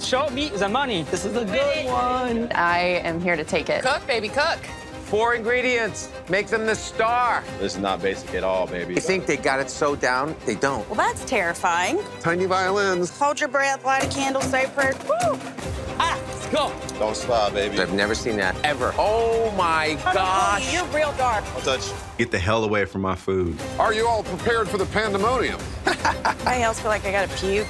Show me the money. This is a good one. I am here to take it. Cook, baby, cook. 4 ingredients. Make them the star. This is not basic at all, baby. You think they got it so down? They don't. Well, that's terrifying. Tiny violins. Hold your breath, light a candle, say a prayer. Woo! Ah, let's go. Don't stop, baby. I've never seen that ever. Oh my gosh. You're real dark. Don't touch. Get the hell away from my food. Are you all prepared for the pandemonium? I almost feel like I gotta puke.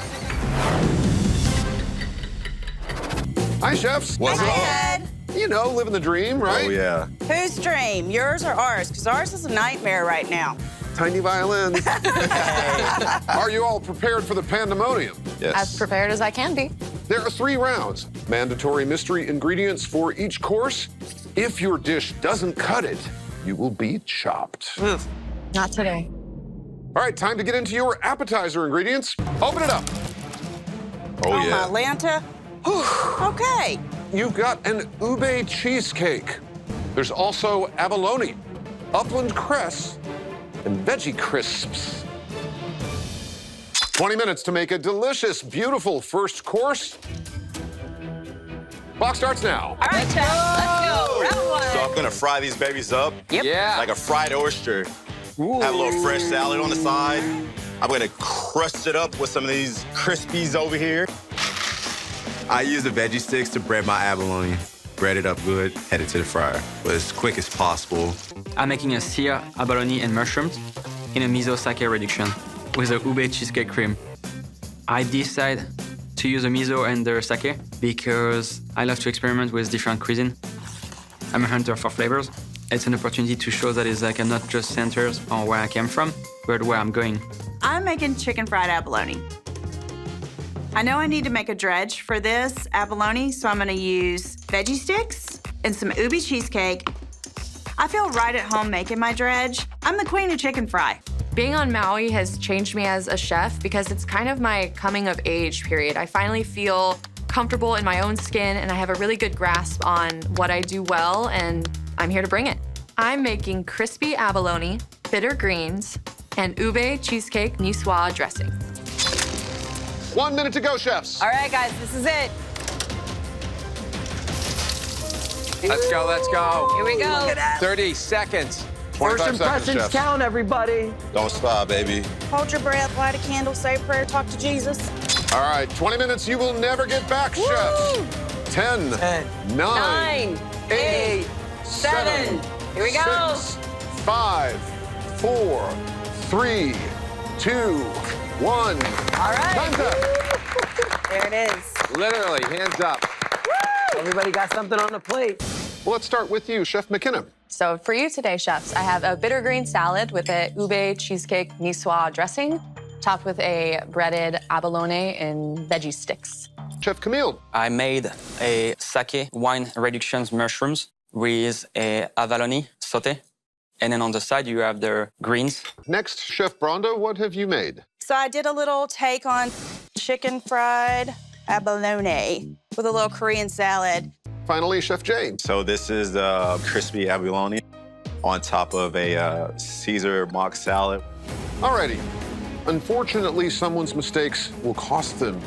Hi, chefs. What's up? Dad. You know, living the dream, right? Oh, yeah. Whose dream? Yours or ours? Because ours is a nightmare right now. Tiny violins. Are you all prepared for the pandemonium? Yes. As prepared as I can be. There are 3 rounds. Mandatory mystery ingredients for each course. If your dish doesn't cut it, you will be chopped. Not today. All right, time to get into your appetizer ingredients. Open it up. Oh, my yeah. Lanta. Okay. You've got an ube cheesecake. There's also abalone, upland cress, and veggie crisps. 20 minutes to make a delicious, beautiful first course. Clock starts now. All right, chef. Let's go. Round 1. So I'm gonna fry these babies up. Yeah. Like a fried oyster. Have a little fresh salad on the side. I'm gonna crust it up with some of these crispies over here. I use the veggie sticks to bread my abalone. Bread it up good, head it to the fryer. But as quick as possible. I'm making a sear, abalone, and mushrooms in a miso sake reduction with a ube cheesecake cream. I decide to use the miso and the sake because I love to experiment with different cuisine. I'm a hunter for flavors. It's an opportunity to show that it's like I'm not just centered on where I came from, but where I'm going. I'm making chicken fried abalone. I know I need to make a dredge for this abalone, so I'm gonna use veggie sticks and some ube cheesecake. I feel right at home making my dredge. I'm the queen of chicken fry. Being on Maui has changed me as a chef because it's kind of my coming of age period. I finally feel comfortable in my own skin and I have a really good grasp on what I do well, and I'm here to bring it. I'm making crispy abalone, bitter greens, and ube cheesecake niçoise dressing. 1 minute to go, chefs. All right, guys, this is it. Let's go, let's go. Here we go. 30 seconds. 25 First impressions seconds, chefs. count, everybody. Don't stop, baby. Hold your breath, light a candle, say a prayer, talk to Jesus. All right, 20 minutes you will never get back, chefs. 10, 9, 9, 8, 7. Here we go. 6, 5, 4, 3, 2, 1. All right. Time's up. There it is. Literally, hands up. Everybody got something on the plate. Well, let's start with you, Chef McKenna. So for you today, chefs, I have a bitter green salad with a ube cheesecake niçoise dressing, topped with a breaded abalone and veggie sticks. Chef Camille. I made a sake wine reductions mushrooms with a abalone sauté. And then on the side, you have the greens. Next, Chef Bronda, what have you made? So I did a little take on chicken fried abalone with a little Korean salad. Finally, Chef Jay. So this is the crispy abalone on top of a Caesar mock salad. Alrighty. Unfortunately, someone's mistakes will cost them.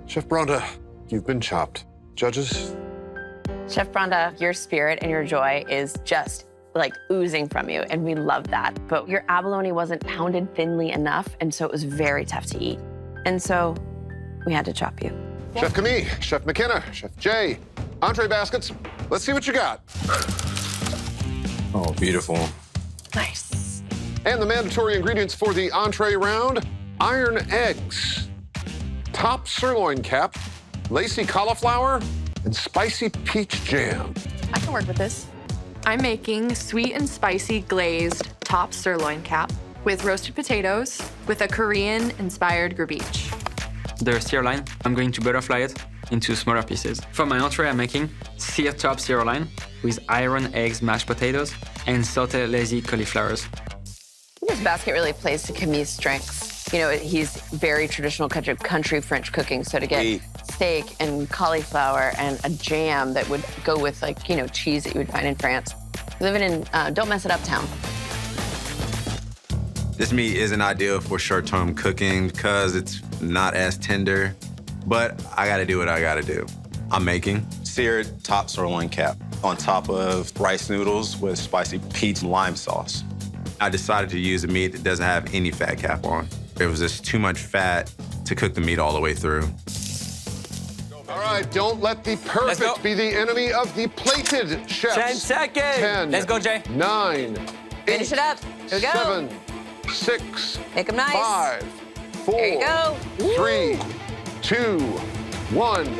Chef Bronda, you've been chopped. Judges? Chef Bronda, your spirit and your joy is just like oozing from you, and we love that. But your abalone wasn't pounded thinly enough, and so it was very tough to eat. And so we had to chop you. Chef Camille, Chef McKenna, Chef Jay, entree baskets. Let's see what you got. Oh, beautiful. Nice. And the mandatory ingredients for the entree round: iron eggs, top sirloin cap, lacy cauliflower, and spicy peach jam. I can work with this. I'm making sweet and spicy glazed top sirloin cap with roasted potatoes with a Korean-inspired graviche. The sirloin, I'm going to butterfly it into smaller pieces. For my entree, I'm making seared top sirloin with iron eggs, mashed potatoes, and sauté lazy cauliflowers. This basket really plays to Camille's strengths. You know, he's very traditional country French cooking, so to get steak and cauliflower and a jam that would go with, like, you know, cheese that you would find in France. Living in Don't Mess It Up town. This meat isn't ideal for short-term cooking because it's not as tender, but I gotta do what I gotta do. I'm making Seared top sirloin cap on top of rice noodles with spicy peach lime sauce. I decided to use a meat that doesn't have any fat cap on. There was just too much fat to cook the meat all the way through. All right, don't let the perfect be the enemy of the plated, chefs. 10 seconds. 10. Let's go, Jay. 9. Finish it up. Here we go. 7, 6, Make them nice. 5, 4, There you go. 3, 2, 1.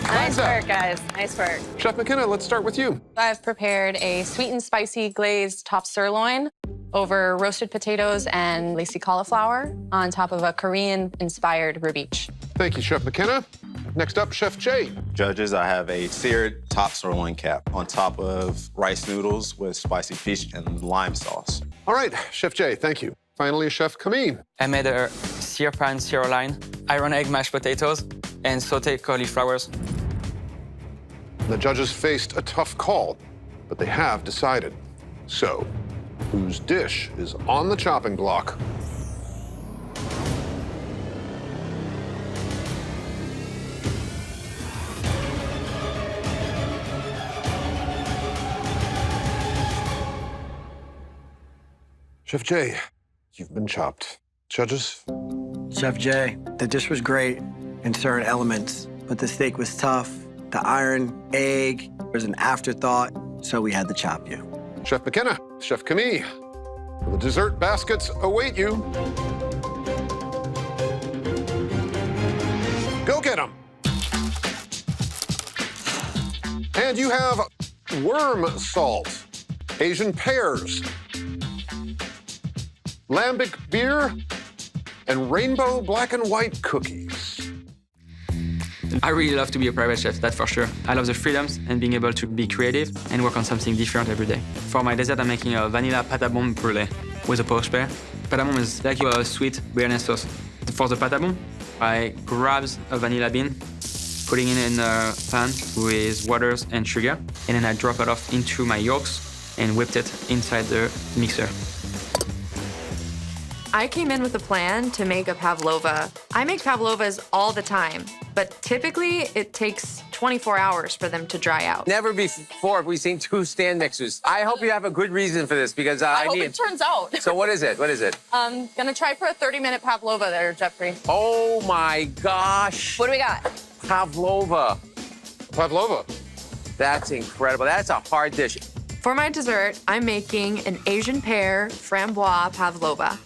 Nice work, guys. Nice work. Chef McKenna, let's start with you. I've prepared a sweet and spicy glazed top sirloin over roasted potatoes and lacy cauliflower on top of a Korean-inspired rhubarb. Thank you, Chef McKenna. Next up, Chef Jay. Judges, I have a seared top sirloin cap on top of rice noodles with spicy peach and lime sauce. All right, Chef Jay, thank you. Finally, Chef Camille. I made a sear pan sirloin, iron egg mashed potatoes, and sauteed cauliflowers. The judges faced a tough call, but they have decided. So, whose dish is on the chopping block? Chef Jay, you've been chopped. Judges? Chef Jay, the dish was great in certain elements, but the steak was tough. The iron egg was an afterthought, so we had to chop you. Chef McKenna, Chef Camille, the dessert baskets await you. Go get them. And you have worm salt, Asian pears, lambic beer, and rainbow black and white cookies. I really love to be a private chef, that's for sure. I love the freedoms and being able to be creative and work on something different every day. For my dessert, I'm making a vanilla patabon brulee with a poached pear. Patabon is like a sweet béarnaise sauce. For the patabon, I grab a vanilla bean, putting it in a pan with waters and sugar, and then I drop it off into my yolks and whipped it inside the mixer. I came in with a plan to make a pavlova. I make pavlovas all the time, but typically it takes 24 hours for them to dry out. Never before have we seen two stand mixers. I hope you have a good reason for this because I hope it turns out. So what is it? What is it? Gonna try for a 30-minute pavlova there, Jeffrey. Oh my gosh. What do we got? Pavlova. Pavlova. That's incredible. That's a hard dish. For my dessert, I'm making an Asian pear framboise pavlova.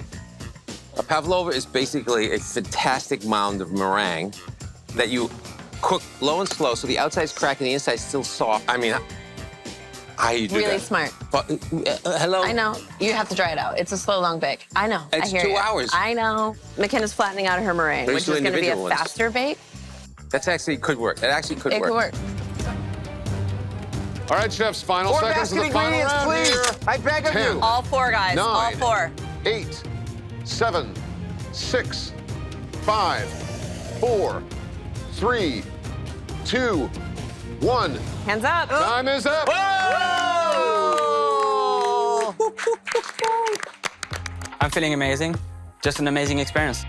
A pavlova is basically a fantastic mound of meringue that you cook low and slow so the outside's cracked and the inside's still soft. I mean, how you do that? Really smart. But, hello? I know. You have to dry it out. It's a slow, long bake. I know. It's I hear 2 you. hours. I know. McKenna's flattening out her meringue, There's which is two going to be a individual ones. faster bake. That's actually could work. That actually could It work. could work. All right, chefs, final More seconds of basket the final ingredients, round please. here. I beg of 10, you. All four, guys. 9, All four. 8, 7, 6, 5, 4, 3, 2, 1. Hands up. Time is up. I'm feeling amazing. Just an amazing experience.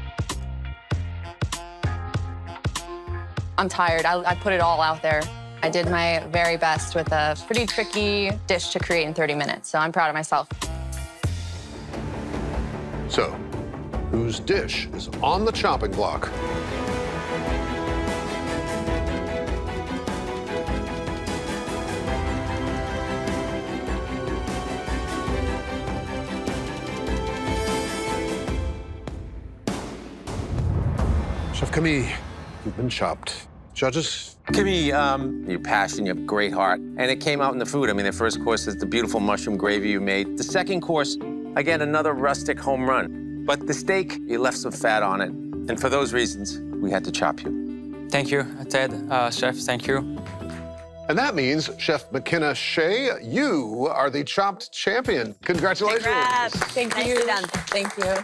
I'm tired. I put it all out there. I did my very best with a pretty tricky dish to create in 30 minutes, so I'm proud of myself. So, whose dish is on the chopping block? Chef Camille, you've been chopped. Judges? Kimmy, your passion, you have a great heart. And it came out in the food. I mean, the first course is the beautiful mushroom gravy you made. The second course, again, another rustic home run. But the steak, you left some fat on it. And for those reasons, we had to chop you. Thank you, Ted, chef, thank you. And that means, Chef McKenna Shea, you are the chopped champion. Congratulations. Congrats. Thank Nicely you. done. Thank you.